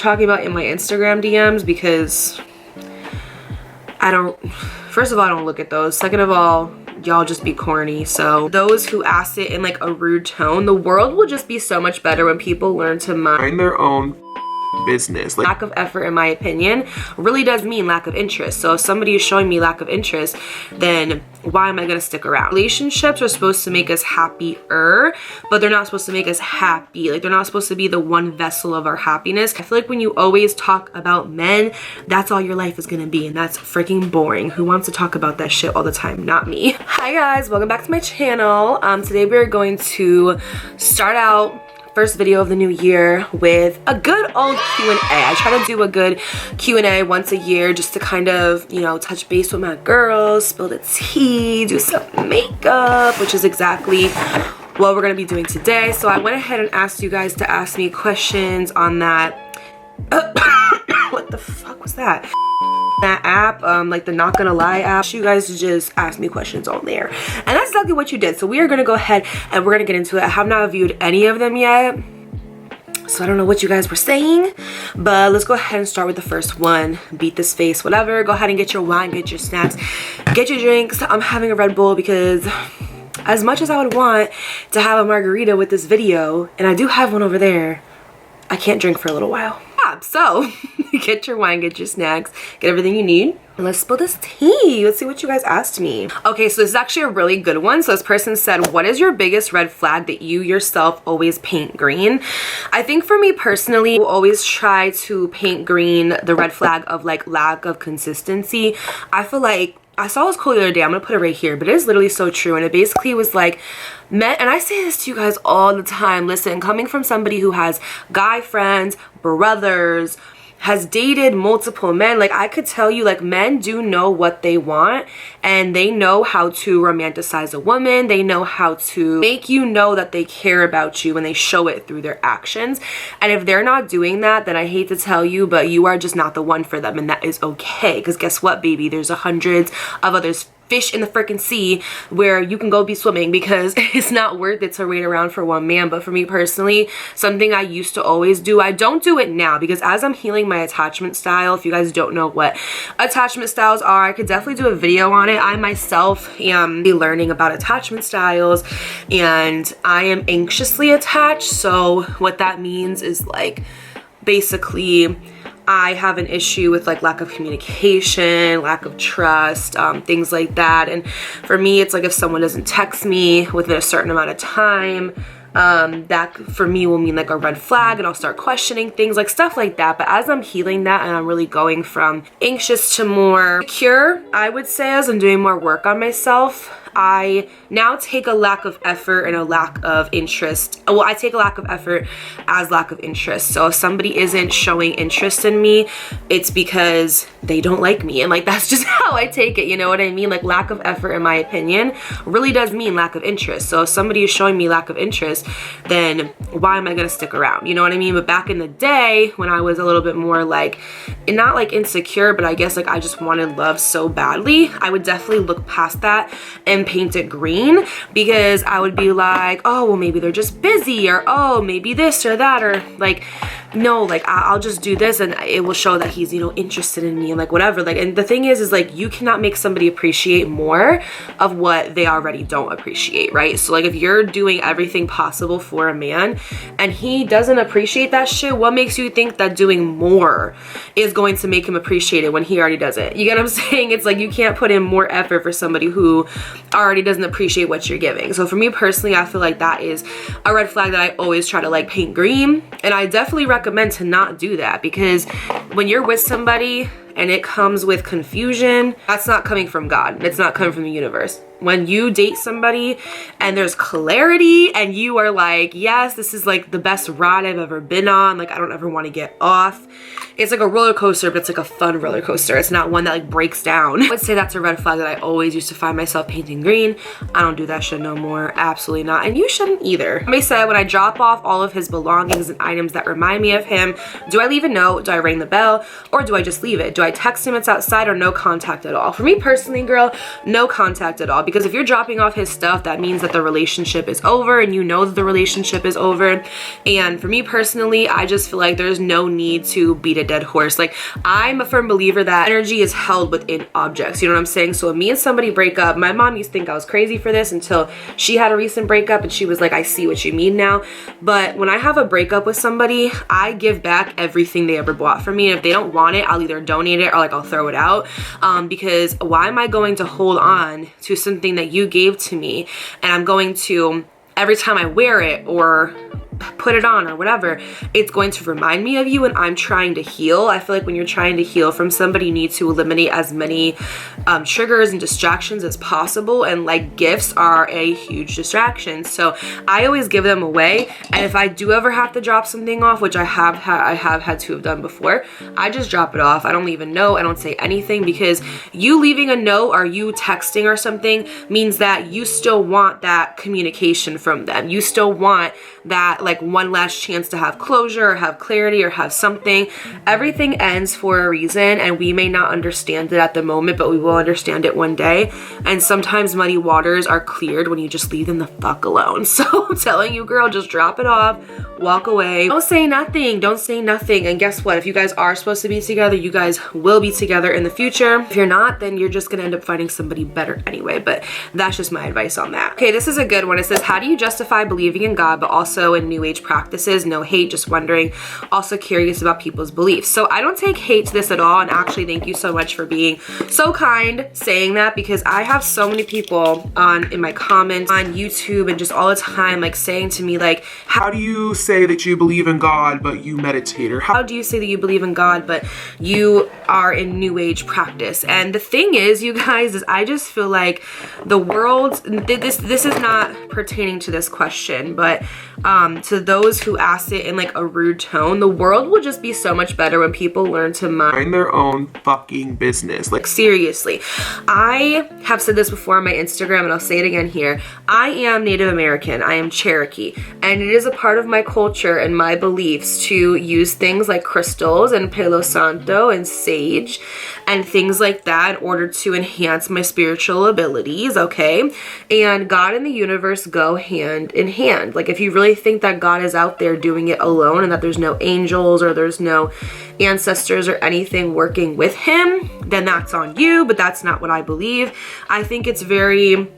talking about in my Instagram DMs because first of all, I don't look at those. Second of all, y'all just be corny. So those who asked it in like a rude tone, the world will just be so much better when people learn to mind their own business. Like, lack of effort, in my opinion, really does mean lack of interest. So if somebody is showing me lack of interest, then why am I gonna stick around? Relationships are supposed to make us happier, but they're not supposed to make us happy. Like, they're not supposed to be the one vessel of our happiness. I feel like when you always talk about men, that's all your life is gonna be, and that's freaking boring. Who wants to talk about that shit all the time? Not me. Hi guys, welcome back to my channel. Today we're going to start out first video of the new year with a good old Q&A. I try to do a good Q&A once a year just to kind of, you know, touch base with my girls, spill the tea, do some makeup, which is exactly what we're gonna be doing today. So I went ahead and asked you guys to ask me questions on that. What the fuck was that? That app, like the Not Gonna Lie app. You guys just ask me questions on there, and that's exactly what you did. So we are gonna go ahead and we're gonna get into it. I have not viewed any of them yet, so I don't know what you guys were saying, but let's go ahead and start with the first one. Beat this face, whatever. Go ahead and get your wine, get your snacks, get your drinks. I'm having a Red Bull because as much as I would want to have a margarita with this video, and I do have one over there, I can't drink for a little while. So get your wine, get your snacks, get everything you need, and let's spill this tea. Let's see what you guys asked me. Okay, so this is actually a really good one. So this person said, what is your biggest red flag that you yourself always paint green? I think for me personally, I will always try to paint green the red flag of like lack of consistency. I feel like I saw this quote the other day. I'm gonna put it right here, but it is literally so true. And it basically was like, men, and I say this to you guys all the time, listen, coming from somebody who has guy friends, brothers, has dated multiple men, like I could tell you, like, men do know what they want, and they know how to romanticize a woman. They know how to make you know that they care about you, and they show it through their actions. And if they're not doing that, then I hate to tell you, but you are just not the one for them, and that is okay. Because guess what, baby, there's hundreds of others fish in the freaking sea where you can go be swimming, because it's not worth it to wait around for one man. But for me personally, something I used to always do, I don't do it now, because as I'm healing my attachment style, if you guys don't know what attachment styles are, I could definitely do a video on it. I myself am learning about attachment styles, and I am anxiously attached. So what that means is, like, basically I have an issue with like lack of communication, lack of trust, things like that. And for me, it's like if someone doesn't text me within a certain amount of time, that for me will mean like a red flag, and I'll start questioning things, like stuff like that. But as I'm healing that and I'm really going from anxious to more secure, I would say, as I'm doing more work on myself, I now take a lack of effort and a lack of interest. Well, I take a lack of effort as lack of interest. So if somebody isn't showing interest in me, it's because they don't like me. And like, that's just how I take it. You know what I mean? Like, lack of effort, in my opinion, really does mean lack of interest. So if somebody is showing me lack of interest, then why am I gonna stick around? You know what I mean? But back in the day, when I was a little bit more like, not like insecure, but I guess like I just wanted love so badly, I would definitely look past that and paint it green, because I would be like, oh, well, maybe they're just busy, or oh, maybe this or that, or like, no, like I'll just do this and it will show that he's, you know, interested in me, and like whatever. Like, and the thing is like, you cannot make somebody appreciate more of what they already don't appreciate, right? So like, if you're doing everything possible for a man and he doesn't appreciate that shit, what makes you think that doing more is going to make him appreciate it when he already doesn't? You get what I'm saying? It's like, you can't put in more effort for somebody who already doesn't appreciate what you're giving. So for me personally, I feel like that is a red flag that I always try to like paint green, and I definitely recommend to not do that, because when you're with somebody and it comes with confusion, that's not coming from God. It's not coming from the universe. When you date somebody and there's clarity and you are like, yes, this is like the best ride I've ever been on, like I don't ever want to get off, it's like a roller coaster, but it's like a fun roller coaster. It's not one that like breaks down. I would say that's a red flag that I always used to find myself painting green. I don't do that shit no more. Absolutely not. And you shouldn't either. Somebody said, when I drop off all of his belongings and items that remind me of him, do I leave a note? Do I ring the bell? Or do I just leave it? Do I text him it's outside, or no contact at all? For me personally, girl, no contact at all. Because if you're dropping off his stuff, that means that the relationship is over, and you know that the relationship is over. And for me personally, I just feel like there's no need to beat a dead horse. Like, I'm a firm believer that energy is held within objects. You know what I'm saying? So when me and somebody break up, my mom used to think I was crazy for this until she had a recent breakup, and she was like, I see what you mean now. But when I have a breakup with somebody, I give back everything they ever bought for me. And if they don't want it, I'll either donate it or like I'll throw it out. Because why am I going to hold on to something that you gave to me, and I'm going to, every time I wear it or put it on or whatever, it's going to remind me of you, and I'm trying to heal. I feel like when you're trying to heal from somebody, you need to eliminate as many triggers and distractions as possible, and like gifts are a huge distraction. So I always give them away, and if I do ever have to drop something off, which I have had to have done before, I just drop it off. I don't leave a note. I don't say anything, because you leaving a note or you texting or something means that you still want that communication from them. You still want that like one last chance to have closure or have clarity or have something. Everything ends for a reason, and we may not understand it at the moment, but we will understand it one day. And sometimes muddy waters are cleared when you just leave them the fuck alone. So I'm telling you, girl, just drop it off, walk away. Don't say nothing. Don't say nothing. And guess what? If you guys are supposed to be together, you guys will be together in the future. If you're not, then you're just gonna end up finding somebody better anyway. But that's just my advice on that. Okay, this is a good one. It says, how do you justify believing in God but also in new age practices? No hate, just wondering. Also curious about people's beliefs. So I don't take hate to this at all, and actually thank you so much for being so kind saying that, because I have so many people in my comments on YouTube and just all the time like saying to me like, how do you say that you believe in God but you meditate? Or how do you say that you believe in God but you are in new age practice? And the thing is, you guys, is I just feel like the world, this is not pertaining to this question, but to those who asked it in like a rude tone, the world will just be so much better when people learn to mind their own fucking business. Like, seriously, I have said this before on my Instagram, and I'll say it again here. I am Native American. I am Cherokee, and it is a part of my culture and my beliefs to use things like crystals and Palo Santo and sage and things like that in order to enhance my spiritual abilities, okay? And God and the universe go hand in hand. Like, if you really think that God is out there doing it alone and that there's no angels or there's no ancestors or anything working with him, then that's on you, but that's not what I believe. I think it's very,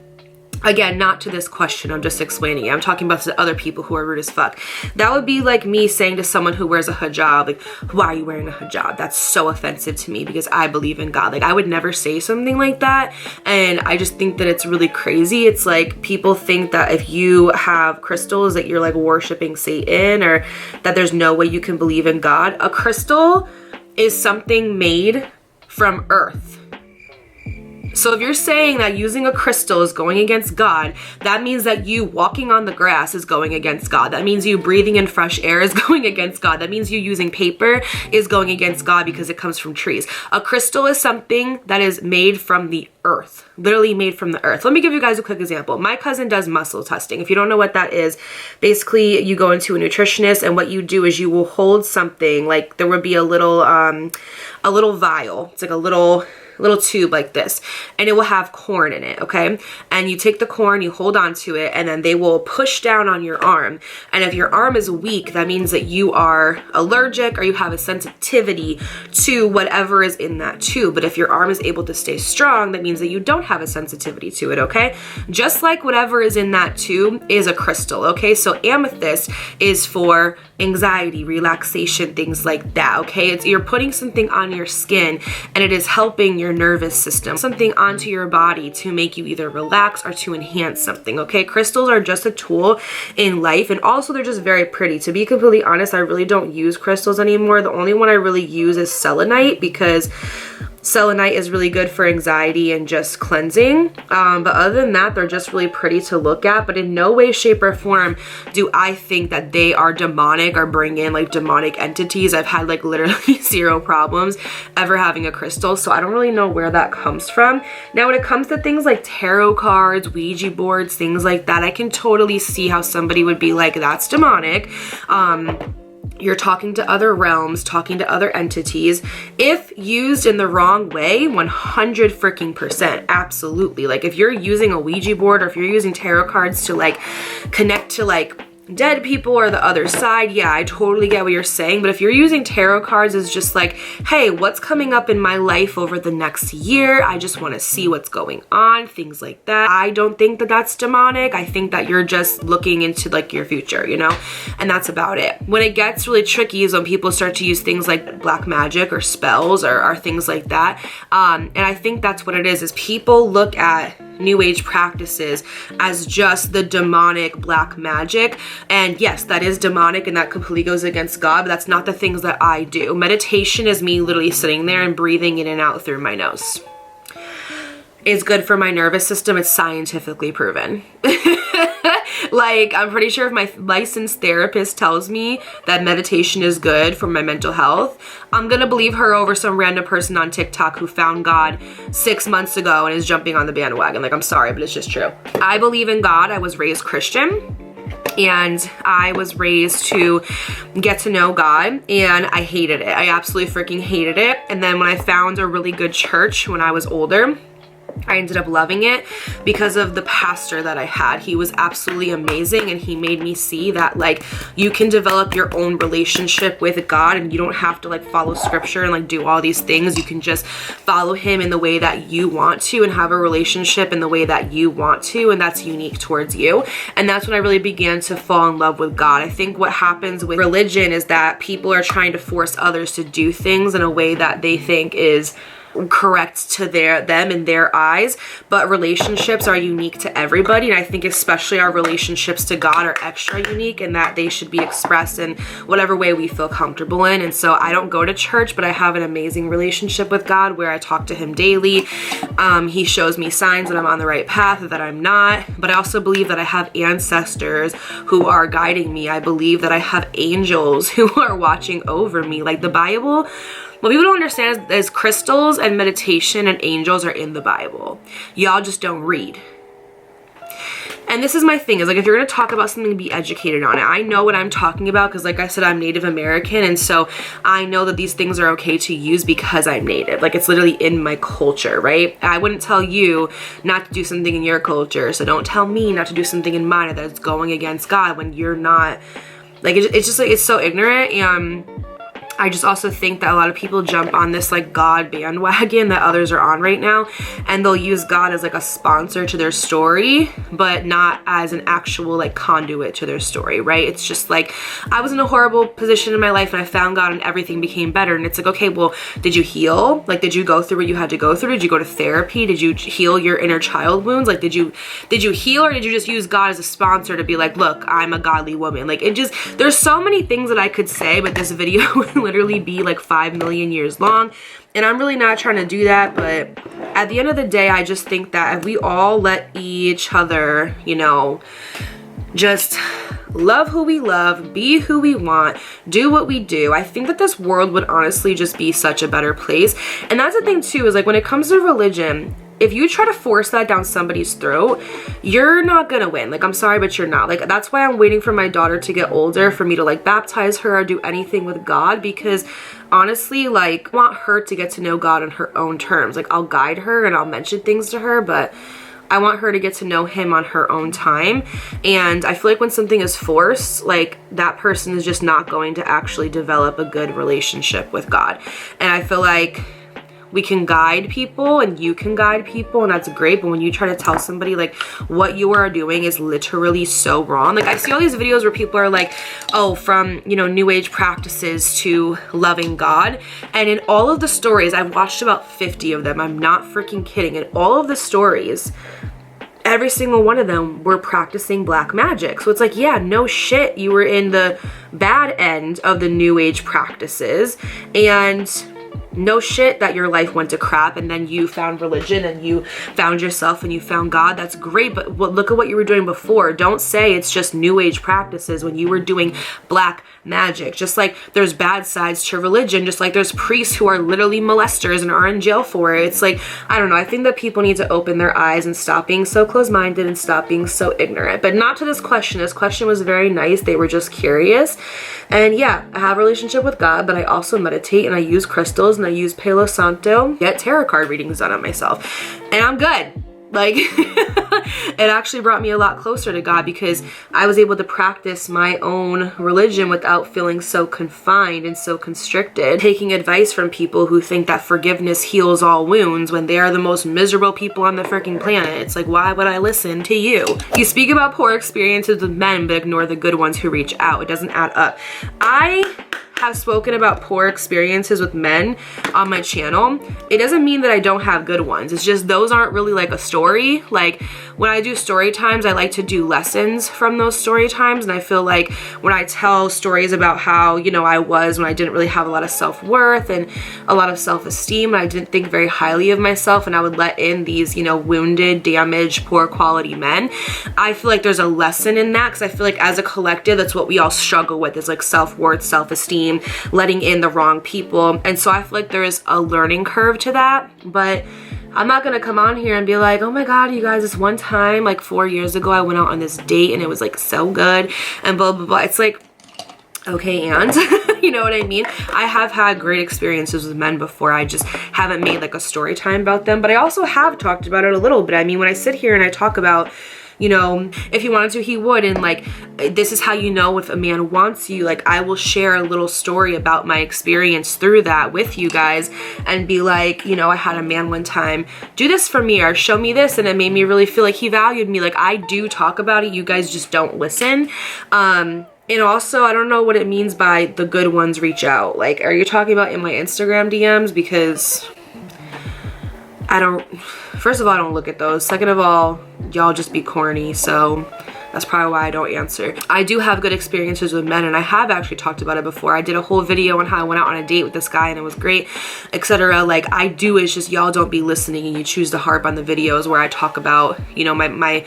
again, not to this question, I'm just explaining it. I'm talking about to other people who are rude as fuck. That would be like me saying to someone who wears a hijab, like, why are you wearing a hijab? That's so offensive to me because I believe in God. Like, I would never say something like that. And I just think that it's really crazy. It's like people think that if you have crystals that you're like worshiping Satan, or that there's no way you can believe in God. A crystal is something made from earth. So if you're saying that using a crystal is going against God, that means that you walking on the grass is going against God. That means you breathing in fresh air is going against God. That means you using paper is going against God because it comes from trees. A crystal is something that is made from the earth, literally made from the earth. Let me give you guys a quick example. My cousin does muscle testing. If you don't know what that is, basically you go into a nutritionist, and what you do is you will hold something, like there would be a little vial. It's like a little tube like this, and it will have corn in it, okay? And you take the corn, you hold on to it, and then they will push down on your arm. And if your arm is weak, that means that you are allergic or you have a sensitivity to whatever is in that tube. But if your arm is able to stay strong, that means that you don't have a sensitivity to it, okay? Just like whatever is in that tube is a crystal, okay? So amethyst is for anxiety, relaxation, things like that, okay? You're putting something on your skin, and it is helping your nervous system, something onto your body to make you either relax or to enhance something, okay? Crystals are just a tool in life, and also they're just very pretty. To be completely honest, I really don't use crystals anymore. The only one I really use is selenite, because Selenite is really good for anxiety and just cleansing. But other than that, they're just really pretty to look at. But in no way, shape, or form do I think that they are demonic or bring in like demonic entities. I've had like literally zero problems ever having a crystal. So I don't really know where that comes from. Now, when it comes to things like tarot cards, Ouija boards, things like that, I can totally see how somebody would be like, that's demonic. You're talking to other realms, talking to other entities. If used in the wrong way, 100% absolutely. Like if you're using a Ouija board or if you're using tarot cards to like connect to like dead people or the other side, yeah, I totally get what you're saying. But if you're using tarot cards as just like, hey, what's coming up in my life over the next year? I just want to see what's going on, things like that. I don't think that that's demonic. I think that you're just looking into like your future, you know, and that's about it. When it gets really tricky is when people start to use things like black magic or spells or things like that. And I think that's what it is people look at New Age practices as just the demonic black magic. And yes, that is demonic and that completely goes against God, but that's not the things that I do. Meditation is me literally sitting there and breathing in and out through my nose. It's good for my nervous system. It's scientifically proven. Like, I'm pretty sure if my licensed therapist tells me that meditation is good for my mental health, I'm gonna believe her over some random person on TikTok who found God 6 months ago and is jumping on the bandwagon. Like, I'm sorry, but it's just true. I believe in God. I was raised Christian. And I was raised to get to know God, and I hated it. I absolutely freaking hated it. And then when I found a really good church when I was older, I ended up loving it because of the pastor that I had. He was absolutely amazing, and he made me see that like you can develop your own relationship with God, and you don't have to like follow scripture and like do all these things. You can just follow him in the way that you want to and have a relationship in the way that you want to, and that's unique towards you. And that's when I really began to fall in love with God. I think what happens with religion is that people are trying to force others to do things in a way that they think is correct to them in their eyes, but relationships are unique to everybody, and I think especially our relationships to God are extra unique in that they should be expressed in whatever way we feel comfortable in. And so I don't go to church, but I have an amazing relationship with God where I talk to him daily. He shows me signs that I'm on the right path or that I'm not, but I also believe that I have ancestors who are guiding me. I believe that I have angels who are watching over me. Like the Bible, what people don't understand is crystals and meditation and angels are in the Bible. Y'all just don't read. And this is my thing, is like if you're going to talk about something, be educated on it. I know what I'm talking about because like I said, I'm Native American, and so I know that these things are okay to use because I'm Native. Like it's literally in my culture, right? I wouldn't tell you not to do something in your culture, so don't tell me not to do something in mine that is going against God when you're not. Like it's just like it's so ignorant. And I just also think that a lot of people jump on this like God bandwagon that others are on right now, and they'll use God as like a sponsor to their story, but not as an actual like conduit to their story, right? It's just like, I was in a horrible position in my life and I found God and everything became better. And it's like, okay, well, did you heal? Like, did you go through what you had to go through? Did you go to therapy? Did you heal your inner child wounds? Like, did you heal, or did you just use God as a sponsor to be like, look, I'm a godly woman? Like, it just, there's so many things that I could say, but this video would literally be like 5 million years long, and I'm really not trying to do that. But at the end of the day, I just think that if we all let each other, you know, just love who we love, be who we want, do what we do, I think that this world would honestly just be such a better place. And that's the thing too, is like when it comes to religion, if you try to force that down somebody's throat, you're not gonna win. Like, I'm sorry, but you're not. Like, that's why I'm waiting for my daughter to get older for me to like baptize her or do anything with God, because honestly, like, I want her to get to know God on her own terms. Like, I'll guide her and I'll mention things to her, but I want her to get to know him on her own time. And I feel like when something is forced, like that person is just not going to actually develop a good relationship with God. And I feel like we can guide people and you can guide people, and that's great, but when you try to tell somebody like what you are doing is literally so wrong. Like, I see all these videos where people are like, oh, from, you know, new age practices to loving God, and in all of the stories, I've watched about 50 of them, I'm not freaking kidding, in all of the stories, every single one of them were practicing black magic. So it's like, yeah, no shit, you were in the bad end of the new age practices, and no shit that your life went to crap and then you found religion and you found yourself and you found God. That's great, but look at what you were doing before. Don't say it's just new age practices when you were doing black magic. Just like there's bad sides to religion, just like there's priests who are literally molesters and are in jail for it. It's like, I don't know, I think that people need to open their eyes and stop being so close-minded and stop being so ignorant. But not to this question. This question was very nice. They were just curious. And yeah, I have a relationship with God, but I also meditate and I use crystals and I use Palo Santo, get tarot card readings done on myself, and I'm good. Like, it actually brought me a lot closer to God because I was able to practice my own religion without feeling so confined and so constricted, taking advice from people who think that forgiveness heals all wounds when they are the most miserable people on the freaking planet. It's like, why would I listen to you? You speak about poor experiences with men, but ignore the good ones who reach out. It doesn't add up. I have spoken about poor experiences with men on my channel. It doesn't mean that I don't have good ones. It's just those aren't really like a story. Like when I do story times, I like to do lessons from those story times. And I feel like when I tell stories about how, you know, I was when I didn't really have a lot of self-worth and a lot of self-esteem, and I didn't think very highly of myself, and I would let in these, you know, wounded, damaged, poor quality men. I feel like there's a lesson in that because I feel like as a collective, that's what we all struggle with, is like self-worth, self-esteem, letting in the wrong people. And so I feel like there is a learning curve to that, but I'm not gonna come on here and be like, oh my God, you guys, this one time like 4 years ago, I went out on this date and it was like so good and blah, blah, blah. It's like, okay, and you know what I mean? I have had great experiences with men before. I just haven't made like a story time about them, but I also have talked about it a little bit. I mean, when I sit here and I talk about, you know, if he wanted to, he would, and like, this is how you know if a man wants you. Like, I will share a little story about my experience through that with you guys and be like, you know, I had a man one time do this for me or show me this, and it made me really feel like he valued me. Like, I do talk about it. You guys just don't listen. And also, I don't know what it means by the good ones reach out. Like, are you talking about in my Instagram DMs? Because first of all, I don't look at those. Second of all, y'all just be corny, so that's probably why I don't answer. I do have good experiences with men, and I have actually talked about it before. I did a whole video on how I went out on a date with this guy and it was great, etc. Like, I do, it's just y'all don't be listening and you choose to harp on the videos where I talk about, you know, my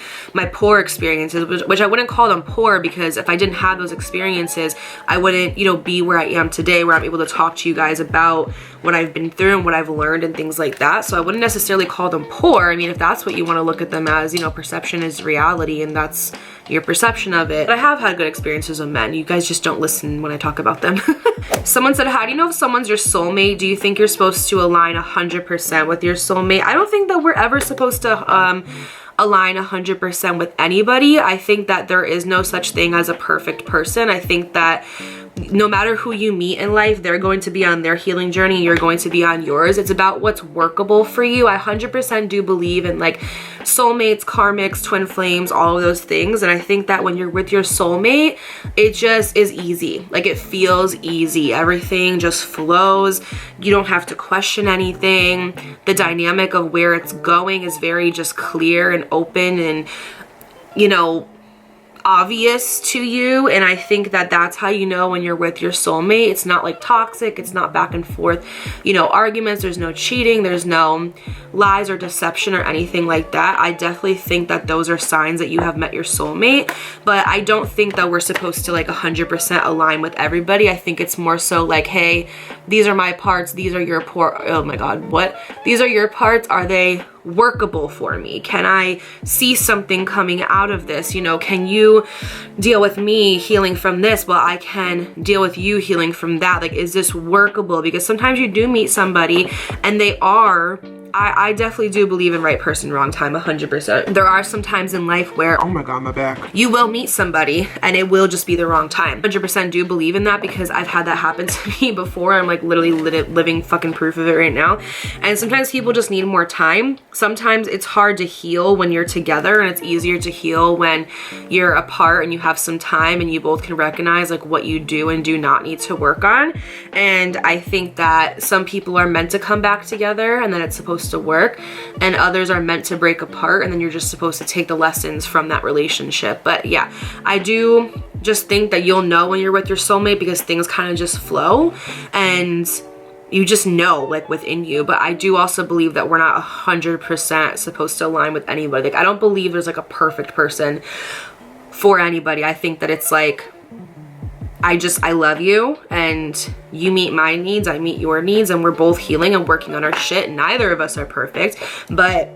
poor experiences, which I wouldn't call them poor, because if I didn't have those experiences, I wouldn't, you know, be where I am today, where I'm able to talk to you guys about what I've been through and what I've learned and things like that. So I wouldn't necessarily call them poor. I mean, if that's what you want to look at them as, you know, perception is reality and that's your perception of it. But I have had good experiences with men. You guys just don't listen when I talk about them. Someone said, how do you know if someone's your soulmate? Do you think you're supposed to align 100% with your soulmate? I don't think that we're ever supposed to align 100% with anybody. I think that there is no such thing as a perfect person. I think that no matter who you meet in life, they're going to be on their healing journey, you're going to be on yours. It's about what's workable for you. I 100% do believe in like soulmates, karmics, twin flames, all of those things. And I think that when you're with your soulmate, it just is easy. Like, it feels easy. Everything just flows. You don't have to question anything. The dynamic of where it's going is very just clear and open and, you know, obvious to you. And I think that that's how you know when you're with your soulmate. It's not like toxic, it's not back and forth, you know, arguments, there's no cheating, there's no lies or deception or anything like that. I definitely think that those are signs that you have met your soulmate, but I don't think that we're supposed to like 100% align with everybody. I think it's more so like, hey, these are my parts, these are your oh my God, what? These are your parts, are they workable for me? Can I see something coming out of this? You know, can you deal with me healing from this? Well, I can deal with you healing from that. Like, is this workable? Because sometimes you do meet somebody and they are, I definitely do believe in right person, wrong time, 100%. There are some times in life where, oh my God, my back, you will meet somebody and it will just be the wrong time. 100% do believe in that because I've had that happen to me before. I'm like literally living fucking proof of it right now. And sometimes people just need more time. Sometimes it's hard to heal when you're together, and it's easier to heal when you're apart and you have some time and you both can recognize like what you do and do not need to work on. And I think that some people are meant to come back together and then it's supposed to work, and others are meant to break apart and then you're just supposed to take the lessons from that relationship. But yeah, I do just think that you'll know when you're with your soulmate because things kind of just flow. And you just know, like, within you. But I do also believe that we're not 100% supposed to align with anybody. Like, I don't believe there's like a perfect person for anybody. I think that it's like, I love you and you meet my needs, I meet your needs, and we're both healing and working on our shit. Neither of us are perfect, but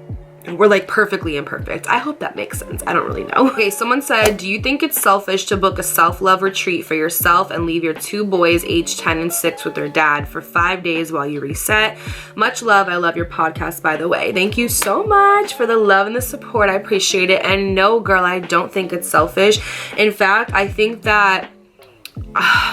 we're like perfectly imperfect. I hope that makes sense. I don't really know. Okay, someone said, do you think it's selfish to book a self-love retreat for yourself and leave your 2 boys aged 10 and 6 with their dad for 5 days while you reset? Much love. I love your podcast, by the way. Thank you so much for the love and the support. I appreciate it. And no, girl, I don't think it's selfish. In fact, I think that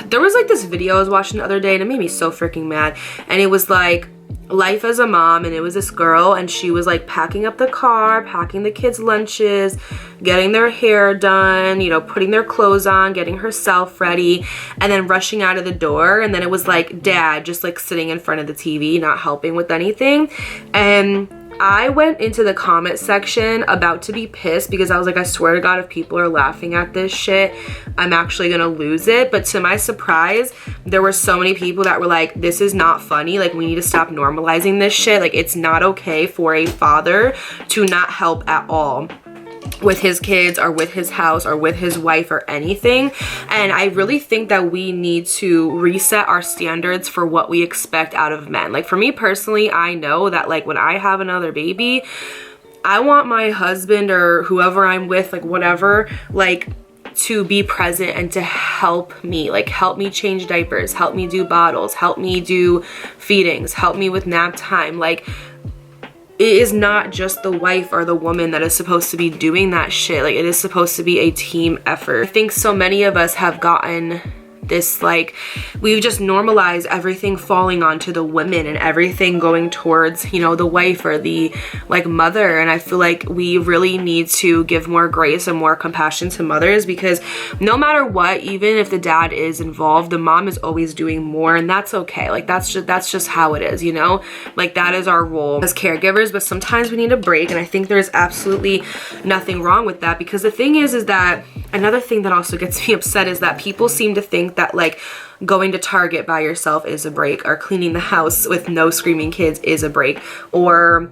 there was like this video I was watching the other day and it made me so freaking mad. And it was like life as a mom, and it was this girl and she was like packing up the car, packing the kids' lunches, getting their hair done, you know, putting their clothes on, getting herself ready, and then rushing out of the door. And then it was like dad just like sitting in front of the TV, not helping with anything. And I went into the comment section about to be pissed because I was like, I swear to God, if people are laughing at this shit, I'm actually gonna lose it. But to my surprise, there were so many people that were like, this is not funny. Like, we need to stop normalizing this shit. Like, it's not okay for a father to not help at all with his kids or with his house or with his wife or anything. And I really think that we need to reset our standards for what we expect out of men. Like, for me personally, I know that like when I have another baby, I want my husband or whoever I'm with, like whatever, like to be present and to help me, like help me change diapers, help me do bottles, help me do feedings, help me with nap time. Like, it is not just the wife or the woman that is supposed to be doing that shit. Like, it is supposed to be a team effort. I think so many of us have gotten this, like, we've just normalized everything falling onto the women and everything going towards, you know, the wife or the like mother. And I feel like we really need to give more grace and more compassion to mothers, because no matter what, even if the dad is involved, the mom is always doing more, and that's okay. Like, that's just how it is, you know? Like, that is our role as caregivers. But sometimes we need a break, and I think there's absolutely nothing wrong with that. Because the thing is that another thing that also gets me upset is that people seem to think that like going to Target by yourself is a break, or cleaning the house with no screaming kids is a break, or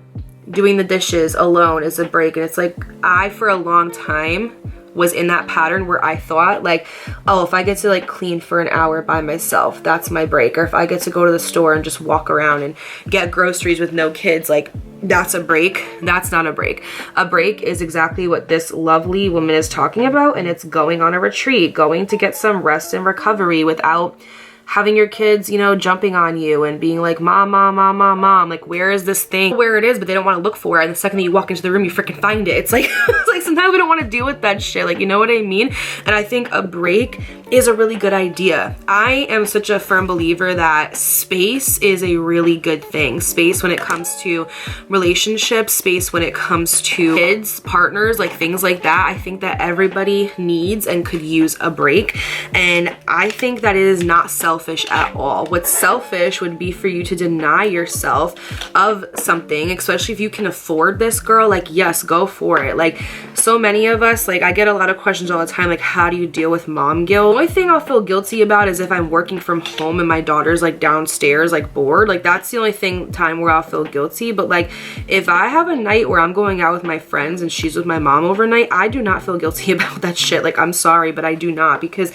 doing the dishes alone is a break. And it's like, I for a long time was in that pattern where I thought like, oh, if I get to like clean for an hour by myself, that's my break. Or if I get to go to the store and just walk around and get groceries with no kids, like that's a break. That's not a break. A break is exactly what this lovely woman is talking about, and it's going on a retreat, going to get some rest and recovery without having your kids, you know, jumping on you and being like, mom, mom, mom, mom, mom, like, where is this thing? Where it is, but they don't want to look for it. And the second that you walk into the room, you freaking find it. It's like, it's like sometimes we don't want to deal with that shit. Like, you know what I mean? And I think a break is a really good idea. I am such a firm believer that space is a really good thing. Space when it comes to relationships, space when it comes to kids, partners, like things like that. I think that everybody needs and could use a break. And I think that it is not selfish at all. What's selfish would be for you to deny yourself of something, especially if you can afford this, girl. Like, yes, go for it. Like, so many of us, like, I get a lot of questions all the time, like, how do you deal with mom guilt? The only thing I'll feel guilty about is if I'm working from home and my daughter's like downstairs, like bored. Like, that's the only time where I'll feel guilty. But like, if I have a night where I'm going out with my friends and she's with my mom overnight, I do not feel guilty about that shit. Like, I'm sorry, but I do not, because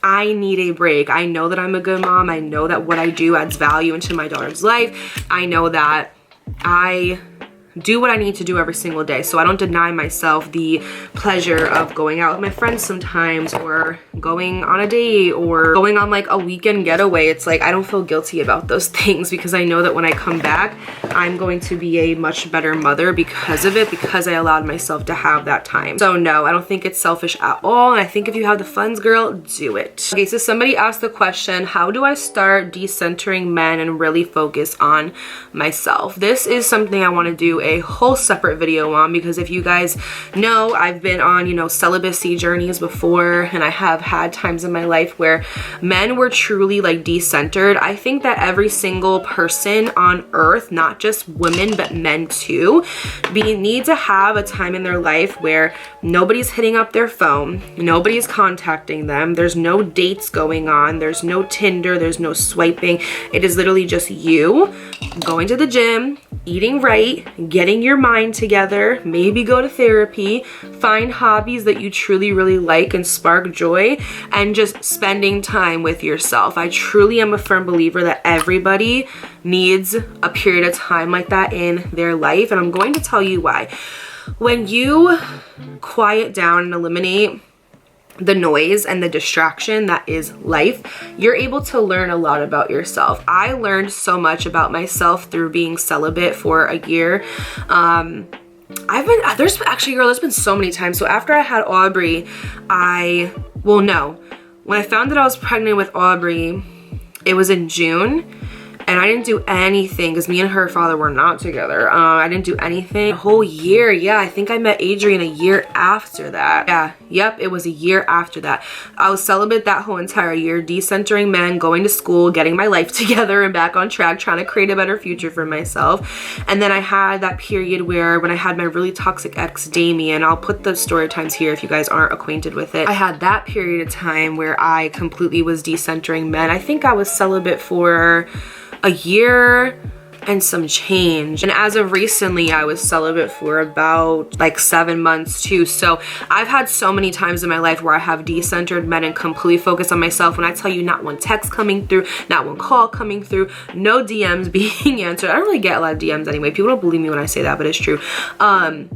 I need a break. I know that I'm a good mom. I know that what I do adds value into my daughter's life. I know that I do what I need to do every single day. So I don't deny myself the pleasure of going out with my friends sometimes, or going on a date, or going on like a weekend getaway. It's like, I don't feel guilty about those things, because I know that when I come back, I'm going to be a much better mother because of it, because I allowed myself to have that time. So no, I don't think it's selfish at all. And I think if you have the funds, girl, do it. Okay, so somebody asked the question, how do I start decentering men and really focus on myself? This is something I want to do a whole separate video on, because if you guys know, I've been on, you know, celibacy journeys before, and I have had times in my life where men were truly like decentered. I think that every single person on earth, not just women but men too, need to have a time in their life where nobody's hitting up their phone, nobody's contacting them, there's no dates going on, there's no Tinder, there's no swiping. It is literally just you going to the gym, eating right, getting your mind together, maybe go to therapy, find hobbies that you truly really like and spark joy, and just spending time with yourself. I truly am a firm believer that everybody needs a period of time like that in their life, and I'm going to tell you why. When you quiet down and eliminate the noise and the distraction that is life, you're able to learn a lot about yourself. I learned so much about myself through being celibate for a year. There's been so many times. So after I had Aubrey, when I found that I was pregnant with Aubrey, it was in June. And I didn't do anything because me and her father were not together. I didn't do anything a whole year. Yeah, I think I met Adrian a year after that. Yeah, yep, it was a year after that. I was celibate that whole entire year, decentering men, going to school, getting my life together and back on track, trying to create a better future for myself. And then I had that period where when I had my really toxic ex, Damien, I'll put the story times here if you guys aren't acquainted with it. I had that period of time where I completely was decentering men. I think I was celibate for a year and some change. And as of recently, I was celibate for about like 7 months too. So I've had so many times in my life where I have decentered men and completely focused on myself. When I tell you, not one text coming through, not one call coming through, no DMs being answered. I don't really get a lot of DMs anyway. People don't believe me when I say that, but it's true.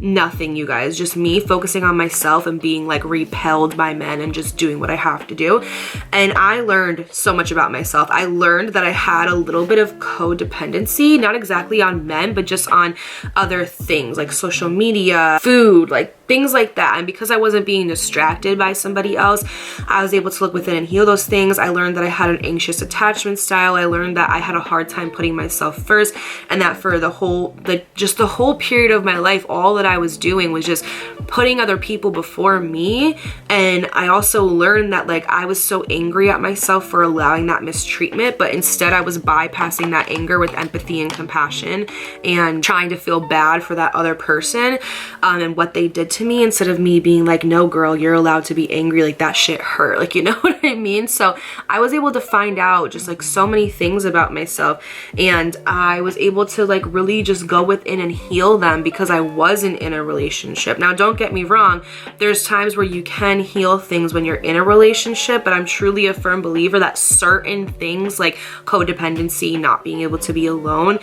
Nothing, you guys. Just me focusing on myself and being like repelled by men and just doing what I have to do. And I learned so much about myself. I learned that I had a little bit of codependency, not exactly on men, but just on other things like social media, food, like things like that. And because I wasn't being distracted by somebody else, I was able to look within and heal those things. I learned that I had an anxious attachment style. I learned that I had a hard time putting myself first, and that for the whole period of my life, all that I was doing was just putting other people before me. And I also learned that like I was so angry at myself for allowing that mistreatment, but instead I was bypassing that anger with empathy and compassion and trying to feel bad for that other person and what they did to me, instead of me being like, no girl, you're allowed to be angry, like that shit hurt, like, you know what I mean? So I was able to find out just like so many things about myself, and I was able to like really just go within and heal them because I wasn't in a relationship. Now don't get me wrong, there's times where you can heal things when you're in a relationship, but I'm truly a firm believer that certain things like codependency, not being able to be alone,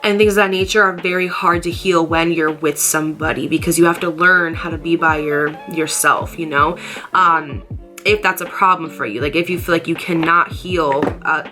and things of that nature are very hard to heal when you're with somebody, because you have to learn how to be by yourself, you know? If that's a problem for you, like if you feel like you cannot heal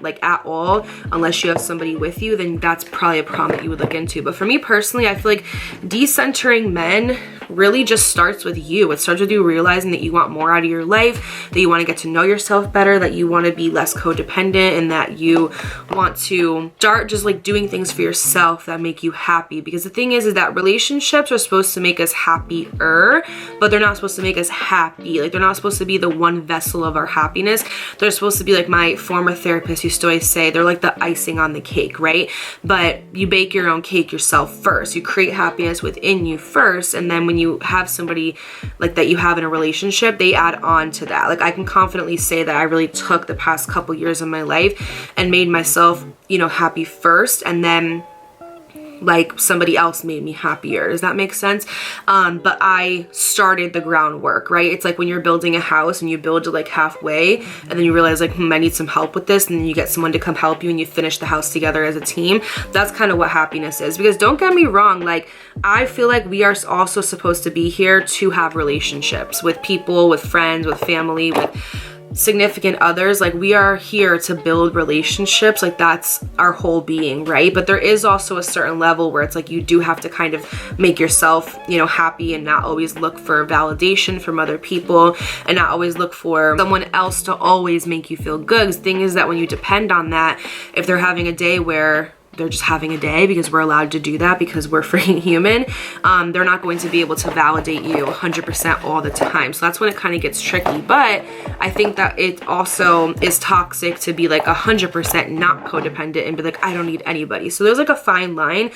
like at all unless you have somebody with you, then that's probably a problem that you would look into. But for me personally, I feel like decentering men really just starts with you. It starts with you realizing that you want more out of your life, that you want to get to know yourself better, that you want to be less codependent, and that you want to start just like doing things for yourself that make you happy. Because the thing is that relationships are supposed to make us happier, but they're not supposed to make us happy. Like they're not supposed to be the one vessel of our happiness. They're supposed to be, like my former therapist used to always say, they're like the icing on the cake, right? But you bake your own cake yourself first. You create happiness within you first, and then when you have somebody like that you have in a relationship, they add on to that. Like I can confidently say that I really took the past couple years of my life and made myself, you know, happy first, and then like somebody else made me happier. Does that make sense? But I started the groundwork, right? It's like when you're building a house and you build it like halfway, and then you realize like, I need some help with this, and then you get someone to come help you and you finish the house together as a team. That's kind of what happiness is. Because don't get me wrong, like I feel like we are also supposed to be here to have relationships with people, with friends, with family, with significant others. Like we are here to build relationships, like that's our whole being, right? But there is also a certain level where it's like you do have to kind of make yourself, you know, happy, and not always look for validation from other people, and not always look for someone else to always make you feel good. 'Cause the thing is that when you depend on that, if they're having a day where they're just having a day, because we're allowed to do that because we're freaking human. They're not going to be able to validate you 100% all the time. So that's when it kind of gets tricky. But I think that it also is toxic to be like 100% not codependent and be like, I don't need anybody. So there's like a fine line.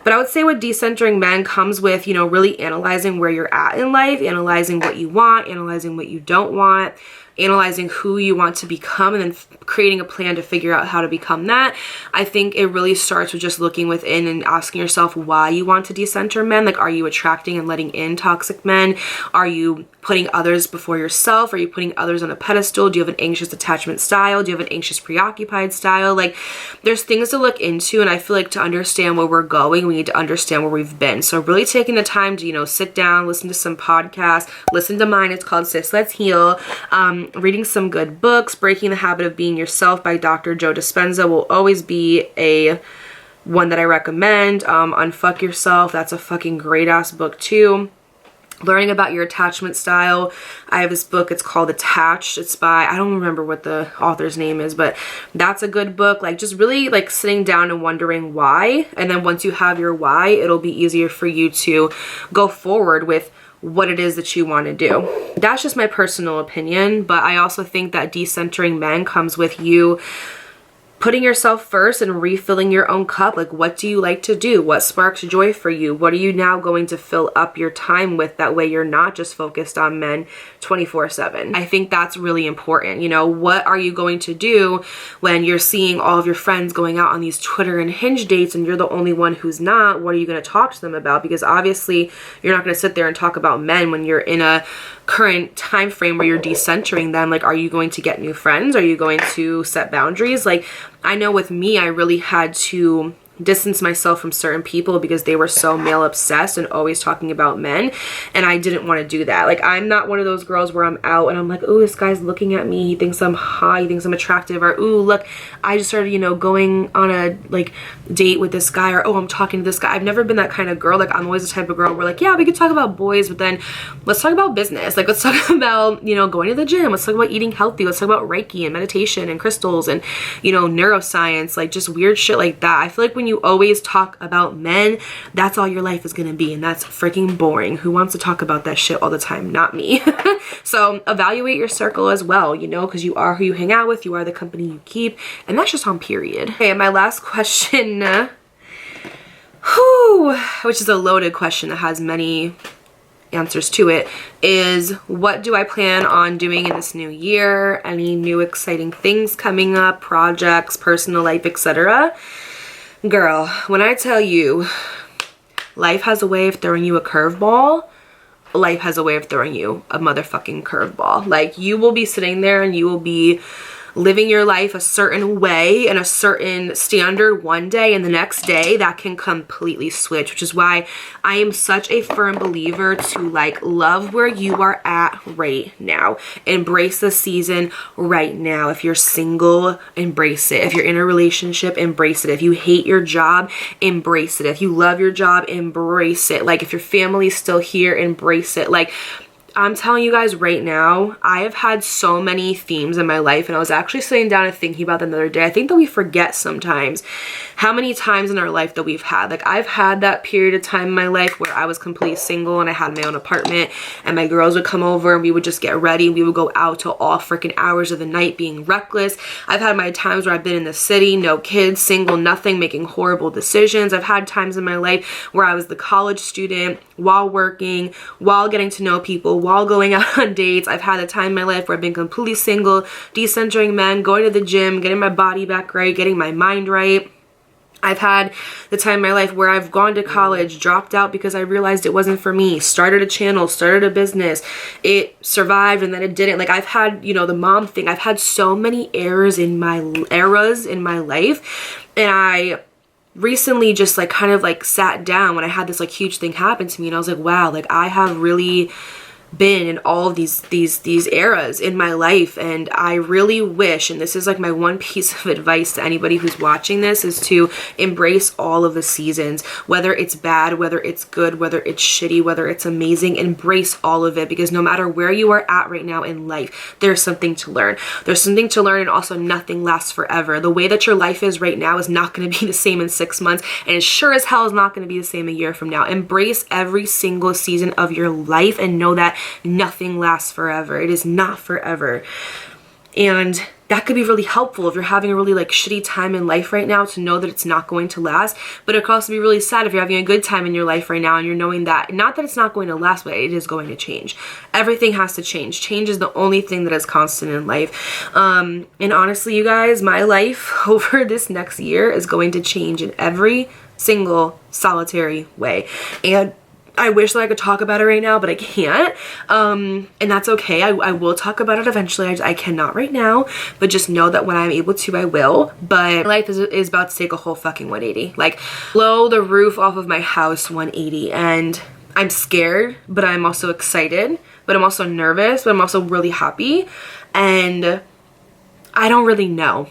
But I would say with decentering men comes with, you know, really analyzing where you're at in life, analyzing what you want, analyzing what you don't want, analyzing who you want to become, and then creating a plan to figure out how to become that. I think it really starts with just looking within and asking yourself why you want to decenter men. Like, are you attracting and letting in toxic men? Are you putting others before yourself? Are you putting others on a pedestal? Do you have an anxious attachment style? Do you have an anxious preoccupied style? Like, there's things to look into, and I feel like to understand where we're going, we need to understand where we've been. So really taking the time to, you know, sit down, listen to some podcasts, listen to mine. It's called Sis Let's Heal. Reading some good books. Breaking the Habit of Being Yourself by Dr. Joe Dispenza will always be a one that I recommend. Unfuck Yourself. That's a fucking great ass book too. Learning about your attachment style. I have this book, it's called Attached. It's by, I don't remember what the author's name is, but that's a good book. Like, just really like sitting down and wondering why. And then once you have your why, it'll be easier for you to go forward with what it is that you want to do. That's just my personal opinion, but I also think that decentering men comes with you putting yourself first and refilling your own cup. Like, what do you like to do? What sparks joy for you? What are you now going to fill up your time with? That way you're not just focused on men 24/7. I think that's really important. You know, what are you going to do when you're seeing all of your friends going out on these Twitter and Hinge dates and you're the only one who's not? What are you going to talk to them about? Because obviously you're not going to sit there and talk about men when you're in a current time frame where you're decentering them. Like, are you going to get new friends? Are you going to set boundaries? Like, I know with me, I really had to distance myself from certain people because they were so male obsessed and always talking about men, and I didn't want to do that. Like, I'm not one of those girls where I'm out and I'm like, oh, this guy's looking at me, he thinks I'm hot, he thinks I'm attractive, or ooh, look, I just started, you know, going on a like date with this guy, or oh, I'm talking to this guy. I've never been that kind of girl. Like, I'm always the type of girl where like, yeah, we could talk about boys, but then let's talk about business. Like, let's talk about, you know, going to the gym, let's talk about eating healthy, let's talk about Reiki and meditation and crystals and, you know, neuroscience, like just weird shit like that. I feel like when you always talk about men, that's all your life is gonna be, and that's freaking boring. Who wants to talk about that shit all the time? Not me. So evaluate your circle as well, you know, because you are who you hang out with, you are the company you keep, and that's just on period. Okay, and my last question, which is a loaded question that has many answers to it, is what do I plan on doing in this new year? Any new exciting things coming up, projects, personal life, etc.? Girl, when I tell you life has a way of throwing you a curveball, life has a way of throwing you a motherfucking curveball. Like, you will be sitting there and you will be living your life a certain way and a certain standard one day, and the next day that can completely switch, which is why I am such a firm believer to like love where you are at right now. Embrace the season right now. If you're single, embrace it. If you're in a relationship, embrace it. If you hate your job, embrace it. If you love your job, embrace it. Like, if your family's still here, embrace it. Like, I'm telling you guys right now, I have had so many themes in my life, and I was actually sitting down and thinking about them the other day. I think that we forget sometimes how many times in our life that we've had. Like, I've had that period of time in my life where I was completely single and I had my own apartment, and my girls would come over and we would just get ready and we would go out till all freaking hours of the night being reckless. I've had my times where I've been in the city, no kids, single, nothing, making horrible decisions. I've had times in my life where I was the college student while working, while getting to know people, while going out on dates. I've had a time in my life where I've been completely single, decentering men, going to the gym, getting my body back right, getting my mind right. I've had the time in my life where I've gone to college, dropped out because I realized it wasn't for me, started a channel, started a business, it survived and then it didn't. Like, I've had, you know, the mom thing. I've had so many eras in my life, and I recently just like kind of like sat down when I had this like huge thing happen to me, and I was like, wow, like I have really been in all of these eras in my life. And I really wish, and this is like my one piece of advice to anybody who's watching this, is to embrace all of the seasons, whether it's bad, whether it's good, whether it's shitty, whether it's amazing. Embrace all of it, because no matter where you are at right now in life, there's something to learn. There's something to learn, and also nothing lasts forever. The way that your life is right now is not going to be the same in 6 months, and it sure as hell is not going to be the same a year from now. Embrace every single season of your life and know that nothing lasts forever. It is not forever. And that could be really helpful if you're having a really like shitty time in life right now, to know that it's not going to last. But it could also be really sad if you're having a good time in your life right now and you're knowing that, not that it's not going to last, but it is going to change. Everything has to change. Change is the only thing that is constant in life. And honestly, you guys, my life over this next year is going to change in every single solitary way. And I wish that I could talk about it right now, but I can't. And that's okay. I will talk about it eventually. I cannot right now, but just know that when I'm able to, I will. But life is about to take a whole fucking 180. Like, blow the roof off of my house 180. And I'm scared, but I'm also excited, but I'm also nervous, but I'm also really happy. And I don't really know.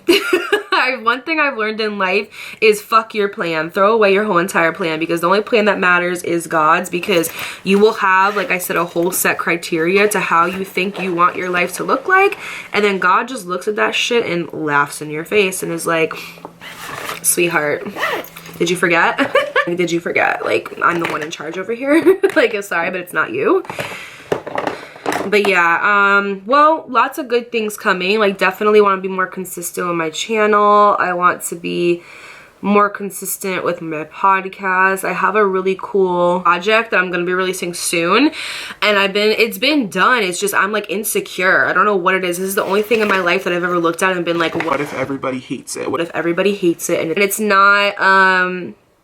One thing I've learned in life is fuck your plan. Throw away your whole entire plan, because the only plan that matters is God's, because you will have, like I said, a whole set criteria to how you think you want your life to look like, and then God just looks at that shit and laughs in your face and is like, sweetheart, did you forget? Did you forget? Like, I'm the one in charge over here. Like, sorry, but it's not you. But yeah, well, lots of good things coming. Like, definitely want to be more consistent with my channel. I want to be more consistent with my podcast. I have a really cool project that I'm going to be releasing soon, and it's been done. It's just, I'm like insecure. I don't know what it is. This is the only thing in my life that I've ever looked at and been like, what if everybody hates it? What if everybody hates it and it's not,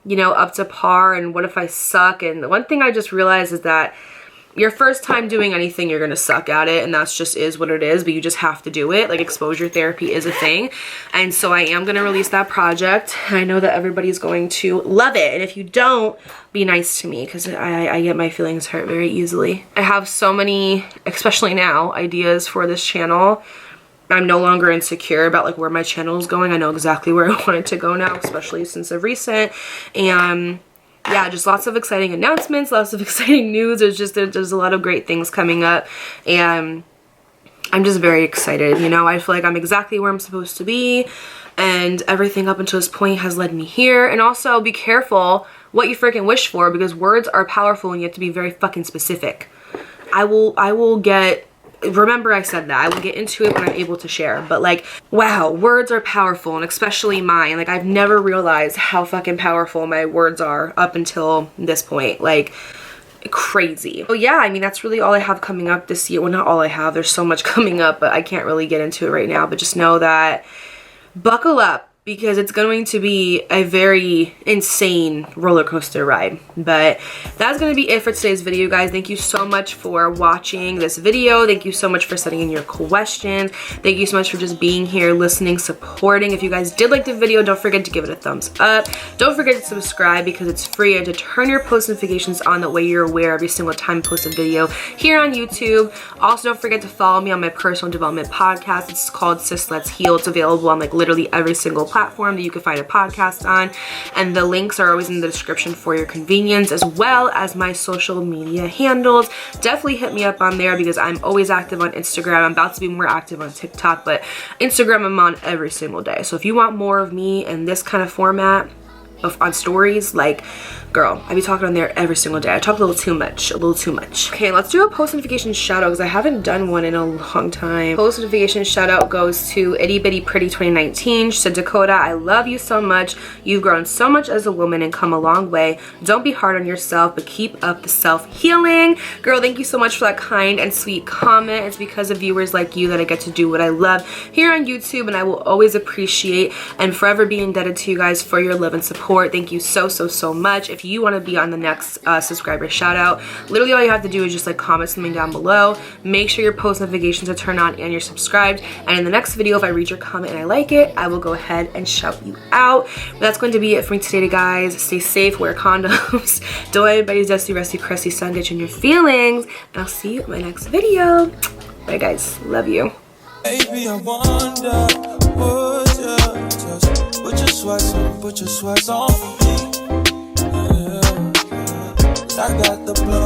you know, up to par? And what if I suck? And the one thing I just realized is that your first time doing anything, you're gonna suck at it, and that's just is what it is, but you just have to do it. Like, exposure therapy is a thing. And so I am gonna release that project. I know that everybody's going to love it, and if you don't, be nice to me, because I get my feelings hurt very easily. I have so many, especially now, ideas for this channel. I'm no longer insecure about like where my channel is going. I know exactly where I want it to go now, especially since of recent. And yeah, just lots of exciting announcements, lots of exciting news. There's a lot of great things coming up, and I'm just very excited. You know, I feel like I'm exactly where I'm supposed to be, and everything up until this point has led me here. And also, be careful what you freaking wish for, because words are powerful and you have to be very fucking specific. I will get, remember I said that, I will get into it when I'm able to share, but like, wow, words are powerful, and especially mine. Like, I've never realized how fucking powerful my words are up until this point. Like, crazy. Oh yeah, I mean, that's really all I have coming up this year. Well, not all I have, there's so much coming up, but I can't really get into it right now. But just know that, buckle up, because it's going to be a very insane roller coaster ride. But that's going to be it for today's video, guys. Thank you so much for watching this video. Thank you so much for sending in your questions. Thank you so much for just being here, listening, supporting. If you guys did like the video, don't forget to give it a thumbs up. Don't forget to subscribe, because it's free, and to turn your post notifications on. That way you're aware every single time I post a video here on YouTube. Also, don't forget to follow me on my personal development podcast. It's called Sis Let's Heal. It's available on like literally every single platform that you can find a podcast on, and the links are always in the description for your convenience, as well as my social media handles. Definitely hit me up on there, because I'm always active on Instagram. I'm about to be more active on TikTok, but Instagram I'm on every single day. So if you want more of me in this kind of format on stories, like, girl, I be talking on there every single day. I talk a little too much. Okay, let's do a post notification shout out, because I haven't done one in a long time. Post notification shout out goes to Itty Bitty Pretty 2019. She said, Dakota, I love you so much. You've grown so much as a woman and come a long way. Don't be hard on yourself, but keep up the self-healing. Girl, thank you so much for that kind and sweet comment. It's because of viewers like you that I get to do what I love here on YouTube, and I will always appreciate and forever be indebted to you guys for your love and support support. Thank you so much. If you want to be on the next subscriber shout out, literally all you have to do is just like comment something down below. Make sure your post notifications are turned on and you're subscribed, and in the next video, if I read your comment and I like it, I will go ahead and shout you out. But that's going to be it for me today, guys. Stay safe, wear condoms, don't let anybody's dusty, rusty, crusty son get you in your feelings, and I'll see you in my next video. Bye guys, love you. Baby, I wonder, would you just put your sweats on for me? Yeah. I got the plug.